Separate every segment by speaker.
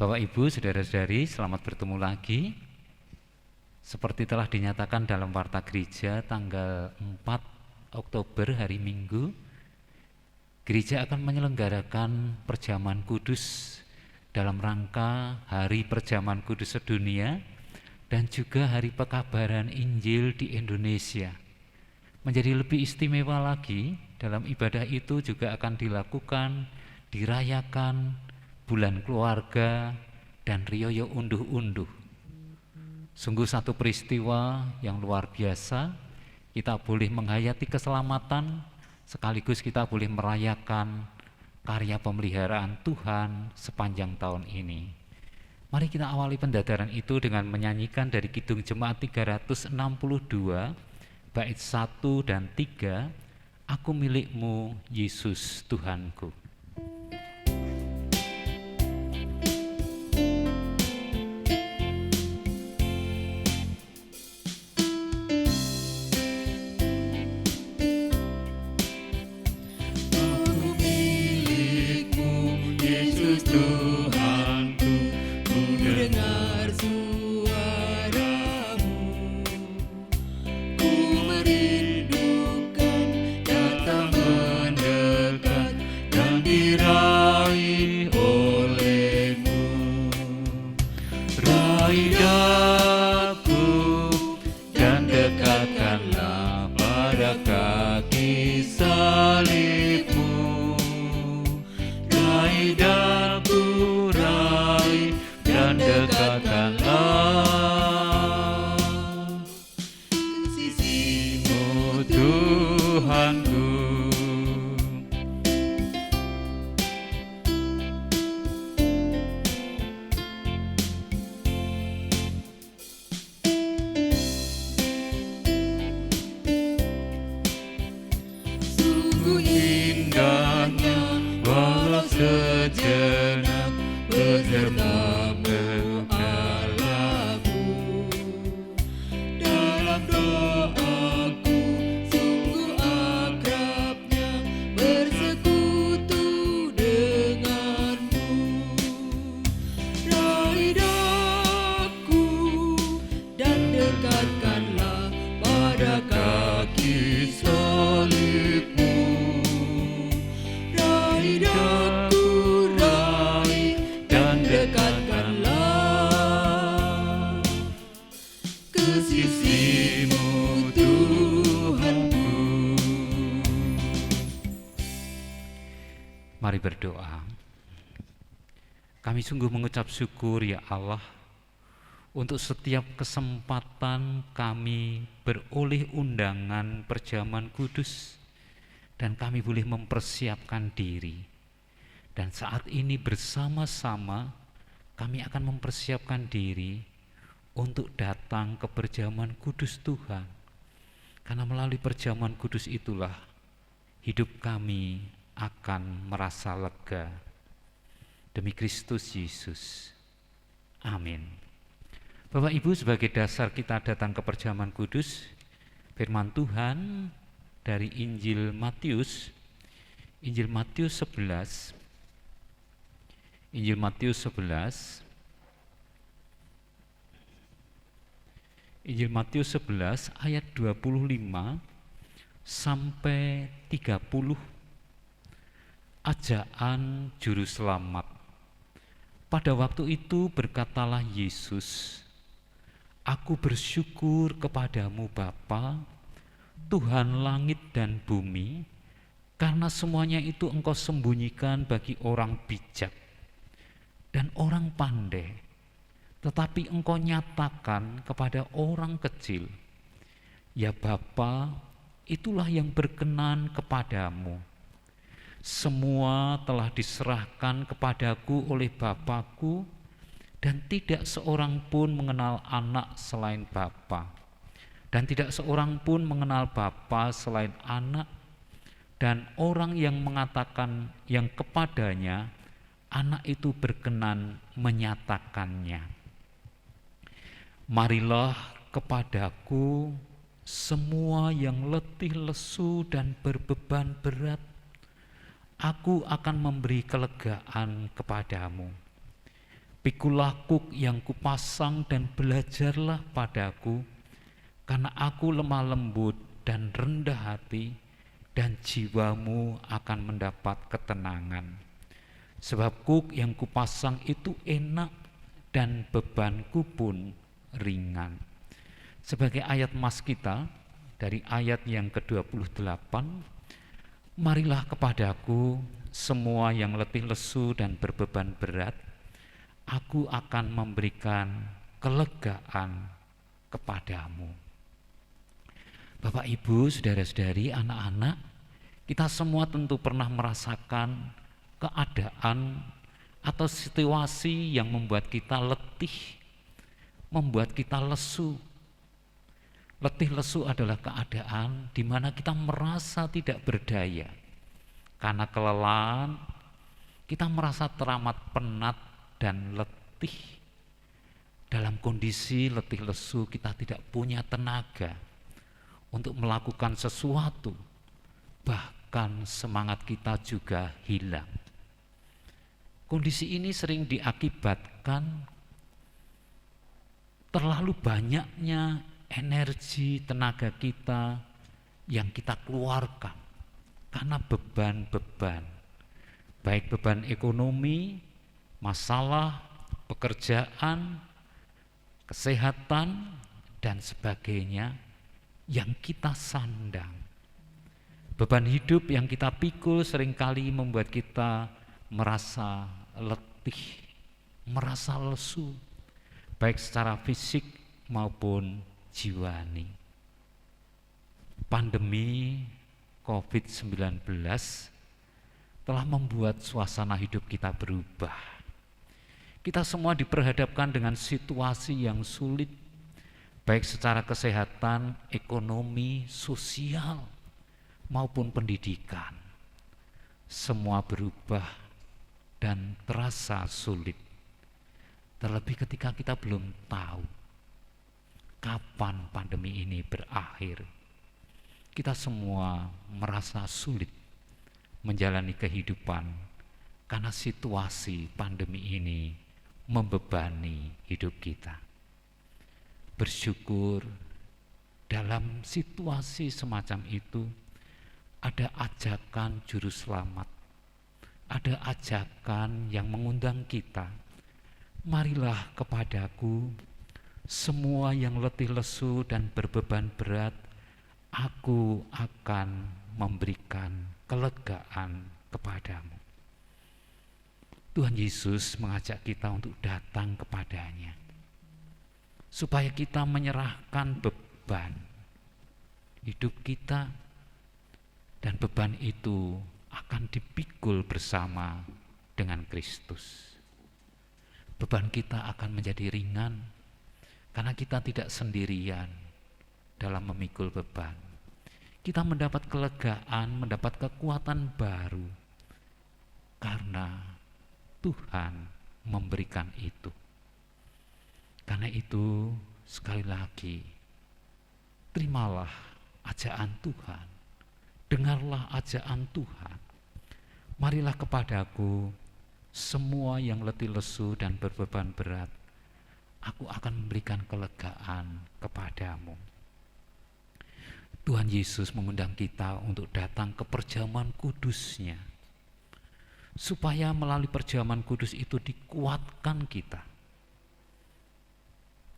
Speaker 1: Bapak Ibu, saudara-saudari, selamat bertemu lagi. Seperti telah dinyatakan dalam Warta Gereja tanggal 4 Oktober hari Minggu, Gereja akan menyelenggarakan perjamuan kudus dalam rangka Hari Perjamuan Kudus Sedunia dan juga Hari Pekabaran Injil di Indonesia. Menjadi lebih istimewa lagi, dalam ibadah itu juga akan dirayakan bulan keluarga dan riyoyo unduh-unduh. Sungguh satu peristiwa yang luar biasa. Kita boleh menghayati keselamatan, sekaligus kita boleh merayakan karya pemeliharaan Tuhan sepanjang tahun ini. Mari kita awali pendadaran itu dengan menyanyikan dari Kidung Jemaat 362 bait 1 dan 3, Aku milikmu Yesus Tuhanku. Mari berdoa. Kami sungguh mengucap syukur ya Allah untuk setiap kesempatan kami beroleh undangan perjamuan kudus dan kami boleh mempersiapkan diri. Dan saat ini bersama-sama kami akan mempersiapkan diri untuk datang ke perjamuan kudus Tuhan. Karena melalui perjamuan kudus itulah hidup kami akan merasa lega. Demi Kristus Yesus. Amin. Bapak Ibu, sebagai dasar kita datang ke perjamuan kudus, firman Tuhan dari Injil Matius 11. Injil Matius 11 ayat 25 sampai 30. Ajaan juru selamat. Pada waktu itu berkatalah Yesus, Aku bersyukur kepadamu Bapa, Tuhan langit dan bumi, karena semuanya itu Engkau sembunyikan bagi orang bijak dan orang pandai, tetapi Engkau nyatakan kepada orang kecil. Ya Bapa, itulah yang berkenan kepadamu. Semua telah diserahkan kepadaku oleh Bapa-Ku, dan tidak seorang pun mengenal anak selain Bapa, dan tidak seorang pun mengenal Bapa selain anak, dan orang yang mengatakan yang kepadanya anak itu berkenan menyatakannya. Marilah kepadaku semua yang letih lesu dan berbeban berat, Aku akan memberi kelegaan kepadamu. Pikulah kuk yang kupasang dan belajarlah padaku, karena aku lemah lembut dan rendah hati, dan jiwamu akan mendapat ketenangan. Sebab kuk yang kupasang itu enak dan bebanku pun ringan. Sebagai ayat mas kita dari ayat yang ke-28, marilah kepadaku semua yang letih lesu dan berbeban berat, aku akan memberikan kelegaan kepadamu. Bapak, Ibu, saudara-saudari, anak-anak, kita semua tentu pernah merasakan keadaan atau situasi yang membuat kita letih, membuat kita lesu. Letih lesu adalah keadaan di mana kita merasa tidak berdaya. Karena kelelahan, kita merasa teramat penat dan letih. Dalam kondisi letih lesu, kita tidak punya tenaga untuk melakukan sesuatu, bahkan semangat kita juga hilang. Kondisi ini sering diakibatkan terlalu banyaknya energi tenaga kita yang kita keluarkan karena beban-beban, baik beban ekonomi, masalah, pekerjaan, kesehatan, dan sebagainya yang kita sandang. Beban hidup yang kita pikul seringkali membuat kita merasa letih, merasa lesu, baik secara fisik maupun jiwani. Pandemi COVID-19 telah membuat suasana hidup kita berubah. Kita semua diperhadapkan dengan situasi yang sulit, baik secara kesehatan, ekonomi, sosial, maupun pendidikan. Semua berubah dan terasa sulit. Terlebih ketika kita belum tahu kapan pandemi ini berakhir. Kita semua merasa sulit menjalani kehidupan karena situasi pandemi ini membebani hidup kita. Bersyukur dalam situasi semacam itu ada ajakan juru selamat, ada ajakan yang mengundang kita, marilah kepadaku semua yang letih lesu dan berbeban berat, aku akan memberikan kelegaan kepadamu. Tuhan Yesus mengajak kita untuk datang kepadanya, supaya kita menyerahkan beban hidup kita, dan beban itu akan dipikul bersama dengan Kristus. Beban kita akan menjadi ringan karena kita tidak sendirian dalam memikul beban. Kita mendapat kelegaan, mendapat kekuatan baru karena Tuhan memberikan itu. Karena itu, sekali lagi, terimalah ajakan Tuhan, dengarlah ajakan Tuhan. Marilah kepadaku semua yang letih lesu dan berbeban berat, aku akan memberikan kelegaan kepadamu. Tuhan Yesus mengundang kita untuk datang ke perjamuan kudus-Nya, supaya melalui perjamuan kudus itu dikuatkan kita.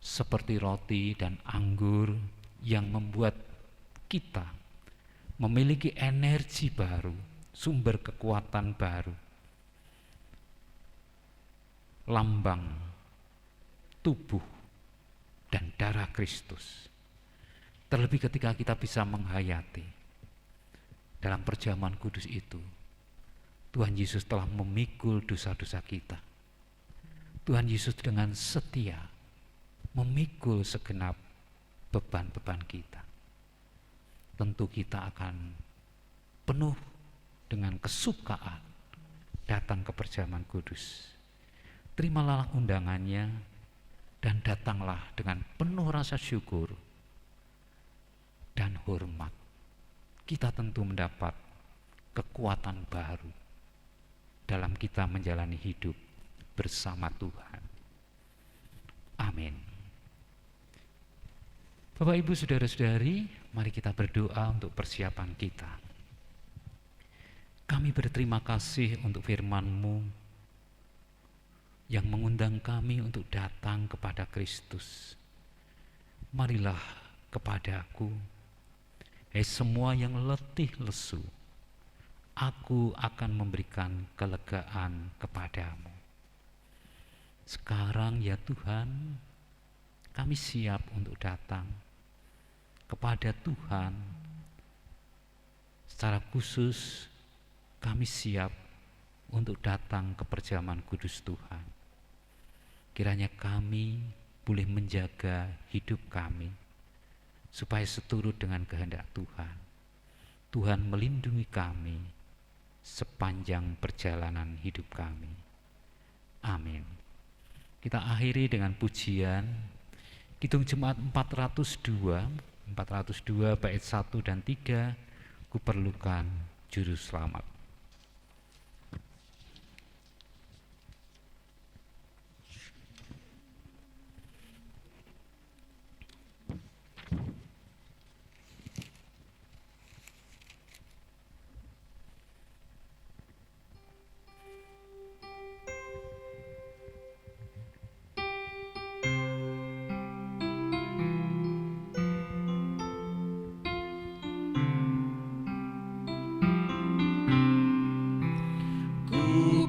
Speaker 1: Seperti roti dan anggur yang membuat kita memiliki energi baru, sumber kekuatan baru. Lambang tubuh dan darah Kristus. Terlebih ketika kita bisa menghayati dalam perjamuan kudus itu, Tuhan Yesus telah memikul dosa-dosa kita. Tuhan Yesus dengan setia memikul segenap beban-beban kita. Tentu kita akan penuh dengan kesukaan datang ke perjamuan kudus. Terimalah undangannya dan datanglah dengan penuh rasa syukur dan hormat. Kita tentu mendapat kekuatan baru dalam kita menjalani hidup bersama Tuhan. Amin. Bapak, Ibu, saudara-saudari, mari kita berdoa untuk persiapan kita. Kami berterima kasih untuk firman-Mu yang mengundang kami untuk datang kepada Kristus. Marilah kepadaku, hai semua yang letih lesu, aku akan memberikan kelegaan kepadamu. Sekarang ya Tuhan, kami siap untuk datang kepada Tuhan. Secara khusus kami siap untuk datang ke perjamuan kudus Tuhan. Kiranya kami boleh menjaga hidup kami supaya seturut dengan kehendak Tuhan. Tuhan melindungi kami sepanjang perjalanan hidup kami. Amin. Kita akhiri dengan pujian Kidung Jemaat 402 bait 1 dan 3, Kuperlukan Juru Selamat.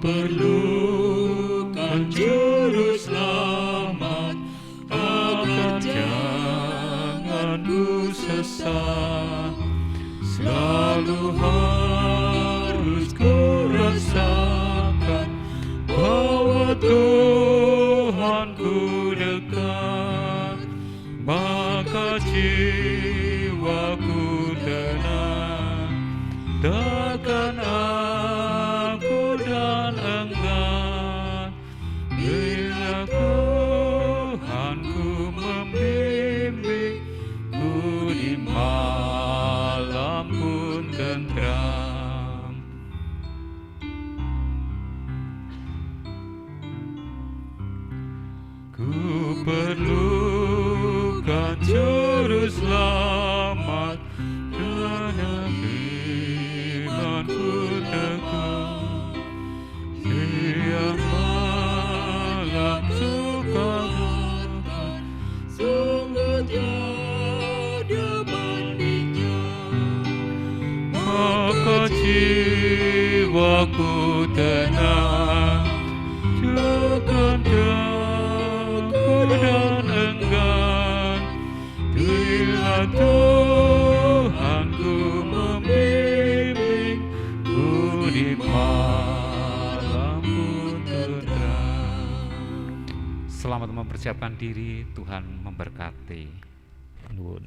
Speaker 2: Perlukan juru selamat, agar jangan ku sesat. Selalu harus ku rasakan bahwa Tuhanku dekat, maka jiwaku tenang, takkan aku dan enggan bila Tuhanku membimbing ku di malam pun tentram. Ku perlukan juru selamat, karena imanku teguh. Siang malam suka datang, sungguh tiada bandingnya. Maka jiwaku tenang, takkan takut dan enggan bila Tuhanku membimbing ku di malam pun tentram.
Speaker 1: Selamat mempersiapkan diri, Tuhan memberkati. Nuwun.